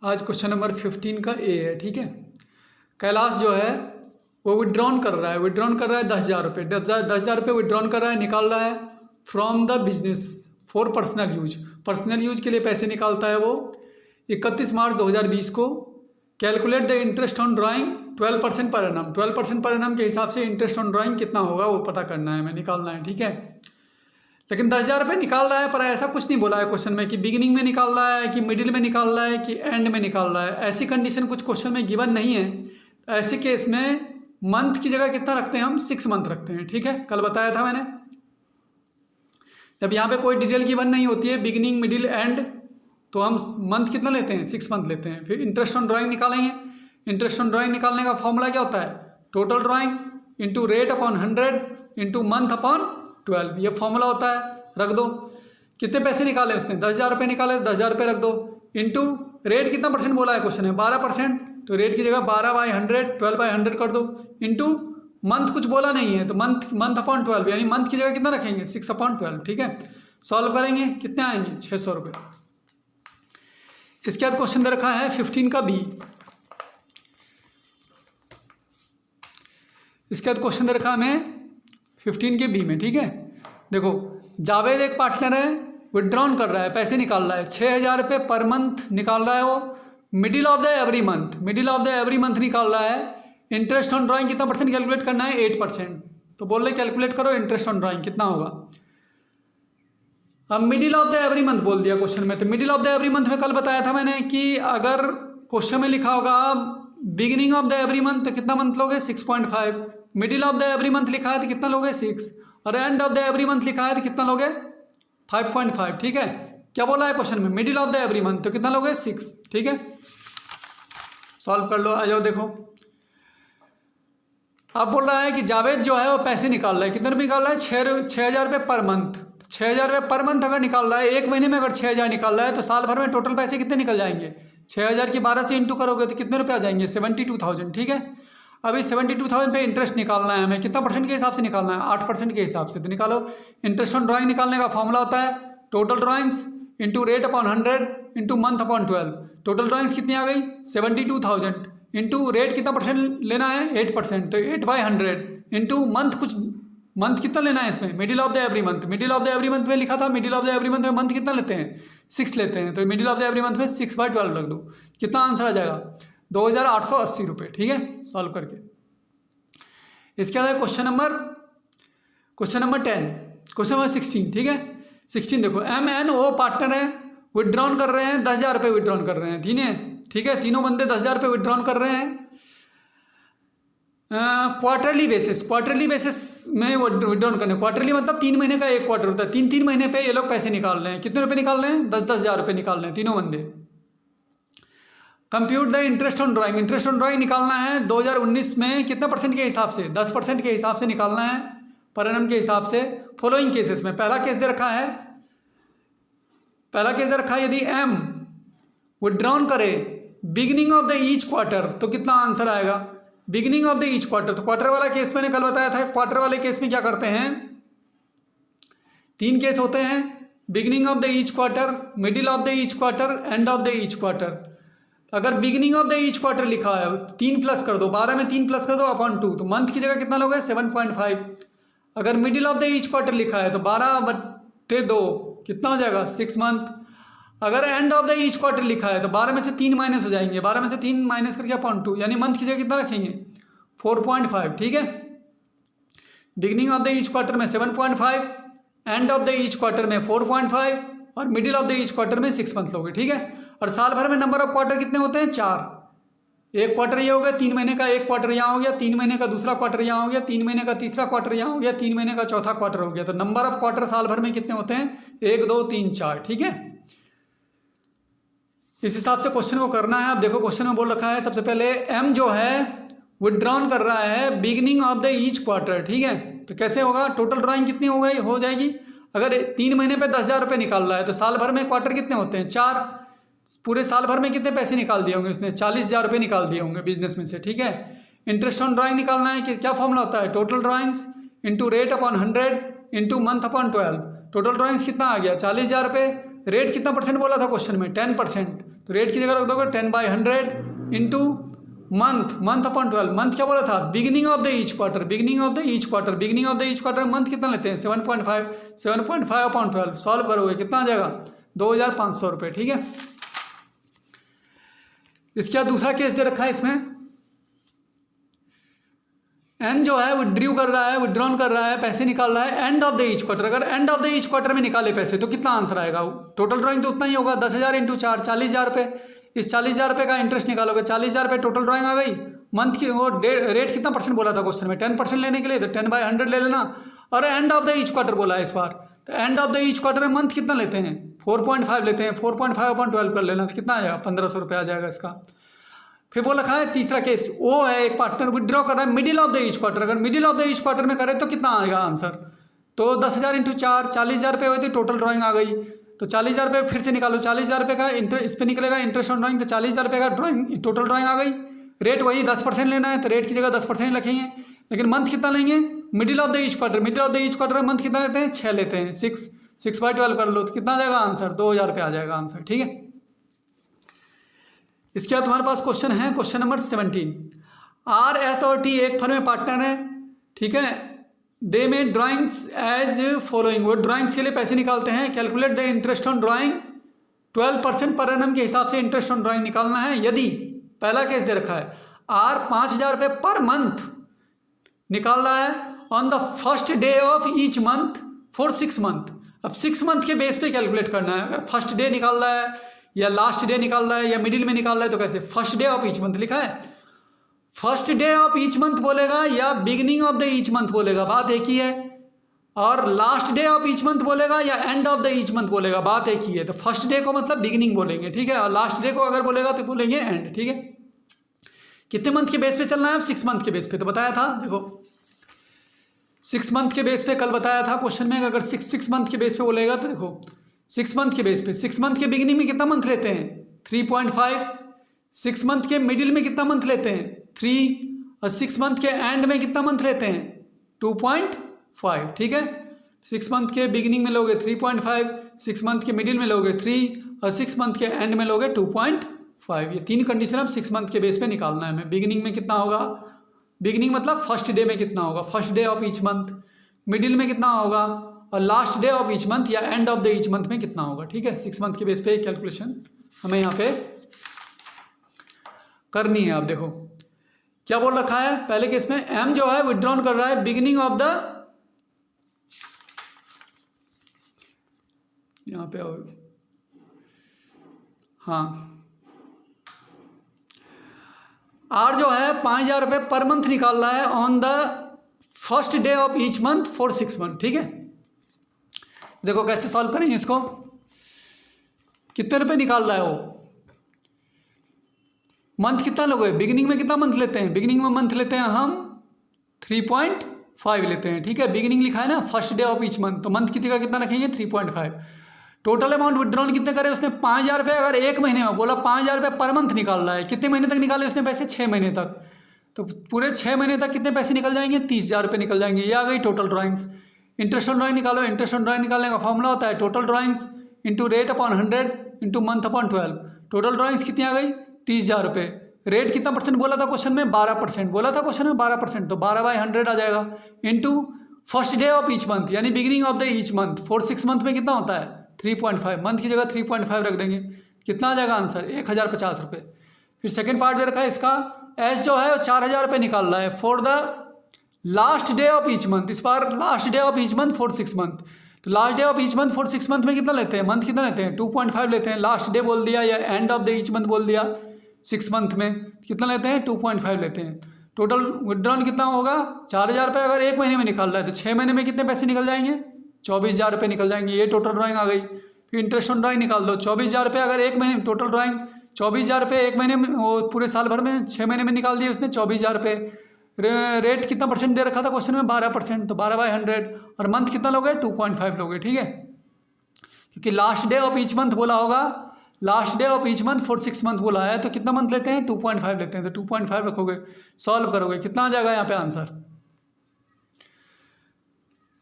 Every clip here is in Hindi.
आज क्वेश्चन नंबर 15 का ए है। ठीक है, कैलाश जो है वो विड्रॉन कर रहा है 10,000 रुपये 10,000 रुपये विड्रॉन कर रहा है, निकाल रहा है from the business for personal use के लिए पैसे निकालता है वो 31 मार्च 2020 को। Calculate the interest on drawing 12% per annum 12% per annum के हिसाब से इंटरेस्ट ऑन ड्राइंग कितना होगा वो पता करना है, हमें निकालना है। ठीक है, लेकिन 10,000 रुपये निकाल रहा है पर ऐसा कुछ नहीं बोला है क्वेश्चन में कि बिगिनिंग में निकाल रहा है कि मिडिल में निकाल रहा है कि एंड में निकाल रहा है। ऐसी कंडीशन कुछ क्वेश्चन में गिवन नहीं है। ऐसे केस में मंथ की जगह कितना रखते हैं हम 6 मंथ रखते हैं। ठीक है, कल बताया था मैंने। जब यहाँ पे कोई डिटेल गिवन नहीं होती है बिगिनिंग मिडिल एंड तो हम मंथ कितना लेते हैं 6 मंथ लेते हैं। फिर इंटरेस्ट ऑन ड्राइंग निकालेंगे। इंटरेस्ट ऑन ड्राइंग निकालने का फॉर्मूला क्या होता है, total drawing into rate upon 100 into month upon 12, ये फॉर्मूला होता है। रख दो कितने पैसे निकाले उसने 10,000 रुपये निकाले, 10,000 रुपये रख दो इंटू रेट कितना परसेंट बोला है क्वेश्चन है 12%, तो रेट की जगह 12/100 12/100 कर दो इंटू मंथ कुछ बोला नहीं है तो मंथ अपॉन 12 यानी मंथ की जगह कितना रखेंगे 6/12। ठीक है, सॉल्व करेंगे कितने आएंगे 600 रुपये। इसके बाद क्वेश्चन दे रखा है 15 का बी। इसके बाद क्वेश्चन दे रखा है हमें 15 के बी में। ठीक है, देखो जावेद एक पार्टनर है, विड्रॉन कर रहा है, पैसे निकाल रहा है 6,000 रुपये पर मंथ निकाल रहा है वो middle of the every month निकाल रहा है। इंटरेस्ट ऑन ड्राइंग कितना परसेंट कैलकुलेट करना है 8%, तो बोल रहे कैलकुलेट करो इंटरेस्ट ऑन ड्राइंग कितना होगा। अब middle of the every month बोल दिया क्वेश्चन में, तो middle of the every month में कल बताया था मैंने कि अगर क्वेश्चन में लिखा होगा beginning of the every month तो कितना मंथ लोगे 6.5, middle of the every month लिखा है तो कितना लोगे 6 और and of the every month लिखा है तो कितना लोगे 5.5। ठीक है, क्या बोला है क्वेश्चन में middle of the every month तो कितना लोगे 6। ठीक है, सॉल्व कर लो, आ जाओ देखो। अब बोल रहा है कि जावेद जो है वो पैसे निकाल रहा है, कितने रुपये निकाल रहा है 6,000 रुपये पर मंथ। 6,000 रुपये पर मंथ अगर निकाल रहा है, एक महीने में अगर 6,000 निकाल रहा है तो साल भर में टोटल पैसे कितने निकल जाएंगे 6,000 की 12 से इंटू करोगे तो कितने रुपये आ जाएंगे 72,000। ठीक है, अभी 72,000 पे इंटरेस्ट निकालना है हमें, कितना परसेंट के हिसाब से निकालना है 8% के हिसाब से, तो निकालो। इंटरेस्ट ऑन ड्राइंग निकालने का फॉर्मूला होता है total drawings into rate upon 100 into month upon 12। Total drawings कितनी आ गई 72,000 इंटू रेट कितना परसेंट लेना है 8%, तो 8/100 इंटू मंथ कितना लेना है इसमें middle of the every month. Middle of the every month में लिखा था, middle of the every month में मंथ कितना लेते हैं 6 लेते हैं, तो middle of the every month में 6/12 रख दो, कितना आंसर आ जाएगा 2,880 रुपये। ठीक है, सॉल्व करके। इसके बाद क्वेश्चन नंबर 10, क्वेश्चन नंबर 16। ठीक है, 16 देखो MNO पार्टनर है, विड्रॉन कर रहे हैं 10,000 रुपये विड्रॉन कर रहे हैं ठीक है, तीनों बंदे 10,000 रुपये विड्रॉन कर रहे हैं क्वार्टरली बेसिस में विड्रॉन करने। क्वार्टरली मतलब 3 महीने का एक क्वार्टर होता है, 3 महीने पे ये लोग पैसे निकाल रहे हैं। कितने रुपये निकाल रहे हैं 10,000 रुपये निकाल रहे हैं तीनों बंदे। Compute the interest on drawing, interest on drawing निकालना है 2019 में कितना परसेंट के हिसाब से 10% के हिसाब से निकालना है पर एनम के हिसाब से। फॉलोइंग केसेस में पहला केस दे रखा है यदि M विड्रॉन करे beginning of the each quarter तो कितना आंसर आएगा beginning of the each quarter. तो क्वार्टर वाला केस मैंने कल बताया था, क्वार्टर वाले केस में क्या करते हैं 3 केस होते हैं, beginning of the each quarter, middle of the each quarter, end of the each quarter. अगर beginning of the each quarter लिखा है 3 प्लस कर दो, 12 में 3 प्लस कर दो अपॉन 2, तो मंथ की जगह कितना लोगे 7.5। अगर middle of the each quarter लिखा है तो 12/2 कितना हो जाएगा 6 मंथ। अगर end of the each quarter लिखा है तो 12 में से 3 माइनस हो जाएंगे, 12 में से 3 माइनस करके अपॉन 2 यानी मंथ की जगह कितना रखेंगे 4.5। ठीक है, beginning of the each quarter में 7.5, and of the each quarter में 4.5 और middle of the each quarter में 6 मंथ लोगे। ठीक है, और साल भर में नंबर ऑफ क्वार्टर कितने होते हैं 4। एक क्वार्टर ये हो गया 3 महीने का, एक क्वार्टर यहाँ हो गया 3 महीने का, दूसरा क्वार्टर यहाँ हो गया 3 महीने का, तीसरा क्वार्टर यहाँ हो गया 3 महीने का, चौथा क्वार्टर हो गया। तो नंबर ऑफ क्वार्टर साल भर में कितने होते हैं 1 2 3 4। ठीक है, इस हिसाब से क्वेश्चन को करना है। आप देखो क्वेश्चन में बोल रखा है सबसे पहले M जो है विड्रॉन कर रहा है beginning of the each quarter. ठीक है, तो कैसे होगा टोटल ड्राइंग कितनी हो जाएगी। अगर 3 महीने पे 10,000 रुपये निकाल रहा है तो साल भर में क्वार्टर कितने होते हैं 4, पूरे साल भर में कितने पैसे निकाल दिए होंगे उसने 40,000 रुपये निकाल दिए होंगे बिजनेस में से। ठीक है, इंटरेस्ट ऑन ड्राइंग निकालना है कि क्या फॉर्मूला होता है total drawings into rate upon 100 into month upon 12। Total drawings कितना आ गया 40,000 रुपये रेट कितना परसेंट बोला था क्वेश्चन में? 10%। तो रेट की जगह रख दोगे 10/100 इंटू मंथ अपॉन 12। मंथ क्या बोला था? Beginning of the each quarter. Beginning of the each quarter month कितना लेते हैं? 7.5 अपॉन 12। सॉल्व करोगे कितना आ जाएगा? 2500 रुपये। ठीक है, इसके बाद दूसरा केस दे रखा है इसमें, एन जो है विड्रॉन कर रहा है, पैसे निकाल रहा है end of the each quarter. अगर end of the each quarter में निकाले पैसे तो कितना आंसर आएगा? टोटल ड्राइंग तो उतना ही होगा, 10,000 इंटू 4 40,000 रुपये। इस 40,000 रुपये का इंटरेस्ट निकालोगे, 40,000 रुपये टोटल ड्राइंग आ गई। मंथ की वो रेट कितना परसेंट बोला था क्वेश्चन में? 10% लेने के लिए, तो 10/100 ले लेना। और and of the each quarter बोला है इस बार, तो and of the each quarter में मंथ कितना लेते हैं? 4.5 लेते हैं। 4.5 अपॉन 12 कर लेना, तो कितना आ जाएगा? 1,500 रुपये आ जाएगा इसका। फिर वो लिखा है तीसरा केस, वो है एक पार्टनर विड्रॉ कर रहा है middle of the each quarter. अगर middle of the each quarter में करे तो कितना आएगा आंसर? तो 10,000 इंटू 4 40,000 रुपये हुए थे, टोटल ड्राइंग आ गई। तो 40,000 रुपये फिर से निकालो, 40,000 रुपये का इस पर निकलेगा इंटरेस्ट ऑन ड्राइंग, तो 40,000 रुपये का ड्राइंग टोटल ड्राइंग आ गई। रेट वही 10% लेना है, तो रेट की जगह 10% लिखेंगे। लेकिन मंथ कितना लेंगे? Middle of the each quarter में मंथ कितना लेते हैं? 6 लेते हैं। 6/12 कर लो, तो कितना आ जाएगा आंसर? 2,000 रुपये आ जाएगा आंसर। ठीक है, इसके बाद तुम्हारे पास क्वेश्चन है, क्वेश्चन नंबर 17। आर, एस और टी एक फर्म में पार्टनर है। ठीक है, दे में ड्राइंग्स एज फॉलोइंग। वो ड्राइंग्स के लिए पैसे निकालते हैं। Calculate the interest on drawing 12% per annum के हिसाब से इंटरेस्ट ऑन ड्राइंग निकालना है। यदि पहला केस दे रखा है, आर 5,000 रुपये पर मंथ निकाल रहा है on the first day of each month for 6 month. अब 6 मंथ के बेस पे कैलकुलेट करना है। अगर फर्स्ट डे निकाल रहा है या लास्ट डे निकाल रहा है या मिडिल में निकाल रहा है तो कैसे? First day of each month लिखा है। First day of each month बोलेगा या beginning of the each month बोलेगा, बात एक ही है। और last day of each month बोलेगा या end of the each month बोलेगा, बात एक ही है। तो फर्स्ट डे को मतलब बिगिनिंग बोलेंगे, ठीक है, और लास्ट डे को अगर बोलेगा तो बोलेंगे एंड। ठीक है, कितने मंथ के बेस पे चलना है? 6 मंथ के बेस पे। तो बताया था, देखो 6 मंथ के बेस पे कल बताया था क्वेश्चन में। अगर 6 मंथ के बेस पे बोलेगा तो देखो 6 मंथ के बेस पे, 6 मंथ के बिगिनिंग में कितना मंथ लेते हैं? 3.5। 6 मंथ के मिडिल में कितना मंथ लेते हैं? 3। और 6 मंथ के एंड में कितना मंथ लेते हैं? 2.5। ठीक है, 6 मंथ के बिगिनिंग में लोगे 3.5, 6 मंथ के मिडिल में लोगे 3 और 6 मंथ के एंड में लोगे 2.5। ये 3 कंडीशन अब 6 मंथ के बेस पे निकालना है हमें। बिगिनिंग में कितना होगा? बिगिनिंग मतलब फर्स्ट डे में कितना होगा? First day of each month. Middle में कितना होगा? और last day of each month या end of the each month में कितना होगा? ठीक है, 6 मंथ के बेस पे कैलकुलेशन हमें यहाँ पे करनी है। आप देखो क्या बोल रखा है पहले केस में, एम जो है विड्रॉन कर रहा है बिगिनिंग ऑफ द, यहाँ पे आओ, हाँ, आर जो है 5,000 रुपये पर मंथ निकाल रहा है on the first day of each month for 6 month. ठीक है, देखो कैसे सॉल्व करेंगे इसको। कितने रुपए निकाल रहा है वो? मंथ कितना लोगे? बिगिनिंग में कितना मंथ लेते हैं? बिगिनिंग में मंथ लेते हैं हम 3.5 लेते हैं। ठीक है, बिगिनिंग लिखा है ना, first day of each month, तो मंथ की जगह कितना रखेंगे? 3.5। टोटल अमाउंट विड्रॉल कितने करे उसने? 5,000 रुपये। अगर एक महीने में बोला 5,000 रुपये पर मंथ निकाल रहा है, कितने महीने तक निकाले उसने पैसे? 6 महीने तक। तो पूरे 6 महीने तक कितने पैसे निकल जाएंगे? 30,000 रुपये निकल जाएंगे। ये आ गई total drawings. Interest on drawing निकालो। इंटरेस्ट ऑन ड्राइंग निकालने का फॉर्मूला होता है total drawings into rate upon 100 into month upon 12। Total drawings कितनी आ गई? 30,000 रुपये। रेट कितना परसेंट बोला था क्वेश्चन में? 12% बोला था क्वेश्चन में, 12%। तो 12/100 आ जाएगा into first day of each month यानी beginning of the each month for 6 month में कितना होता है? 3.5। मंथ की जगह 3.5 रख देंगे, कितना आ जाएगा आंसर? 1,050 रुपये। फिर सेकेंड पार्ट दे रखा है इसका, एस जो है वो 4,000 रुपये निकाल रहा है for the last day of each month. इस बार last day of each month for 6 month. तो last day of each month for 6 month में कितना लेते हैं? मंथ कितना लेते हैं? 2.5 लेते हैं। लास्ट डे बोल दिया या end of the each month बोल दिया। 6 मंथ में कितना लेते हैं? 2.5 लेते हैं। टोटल विड्रॉल कितना होगा? 4,000 रुपये। अगर एक महीने में निकाल रहा है तो 6 महीने में कितने पैसे निकल जाएंगे? 24,000 रुपये निकल जाएंगे। ये टोटल ड्राइंग आ गई। फिर इंटरेस्ट ऑन ड्राइंग निकाल दो। 24,000 रुपये अगर एक महीने, टोटल ड्राइंग 24,000 रुपये एक महीने में, वो पूरे साल भर में 6 महीने में निकाल दिए उसने 24,000 रुपये। रेट कितना परसेंट दे रखा था क्वेश्चन में? 12%। तो 12/100। और मंथ कितना लोगे? 2.5 लोगे। ठीक है, क्योंकि last day of each month बोला होगा, last day of each month for 6 month बोला है, तो कितना मंथ लेते हैं? 2.5 लेते हैं। तो 2.5 रखोगे, सॉल्व करोगे, कितना आ जाएगा यहाँ पे आंसर?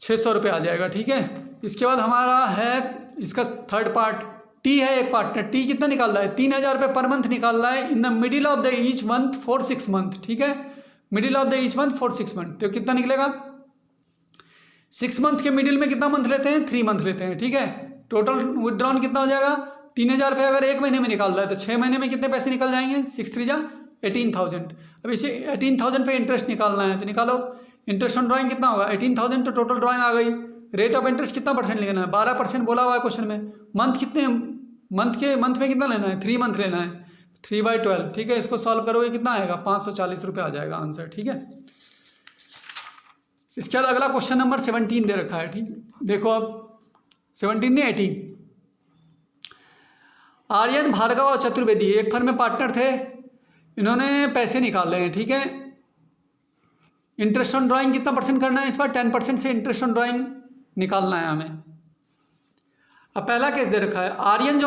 600 रुपये आ जाएगा। ठीक है, इसके बाद हमारा है इसका थर्ड पार्ट टी है एक पार्टनर, टी कितना निकाल रहा है 3,000 रुपये पर मंथ निकाल रहा है in the middle of the each month for 6 month, ठीक है, middle of the each month for 6 month. तो कितना निकलेगा 6 मंथ के मिडिल में कितना मंथ लेते हैं 3 मंथ लेते हैं, ठीक है। टोटल विड्रॉन कितना हो जाएगा 3,000 रुपये अगर एक महीने में निकाल रहा है तो 6 महीने में कितने पैसे निकल जाएंगे 6 3 जा 18,000। अब इसे 18,000 पे इंटरेस्ट निकालना है तो निकालो, इंटरेस्ट ऑन ड्राइंग कितना होगा 18,000 तो टोटल ड्राइंग आ गई। रेट ऑफ इंटरेस्ट कितना परसेंट लेना है 12% बोला हुआ है क्वेश्चन में। मंथ कितने मंथ में कितना लेना है 3 मंथ लेना है 3/12, ठीक है। इसको सॉल्व करोगे कितना आएगा 540 रुपये आ जाएगा आंसर, ठीक है। इसके बाद अगला क्वेश्चन नंबर 17 दे रखा है, ठीक, देखो अब 17 नहीं 18। आर्यन, भार्गव और चतुर्वेदी एक फर्म में पार्टनर थे, इन्होंने पैसे निकाल रहे हैं, ठीक है। इंटरेस्ट ऑन ड्राइंग कितना परसेंट करना है इस बार 10% से इंटरेस्ट ऑन ड्राइंग निकालना है हमें। अब पहला केस दे रखा है, आर्यन जो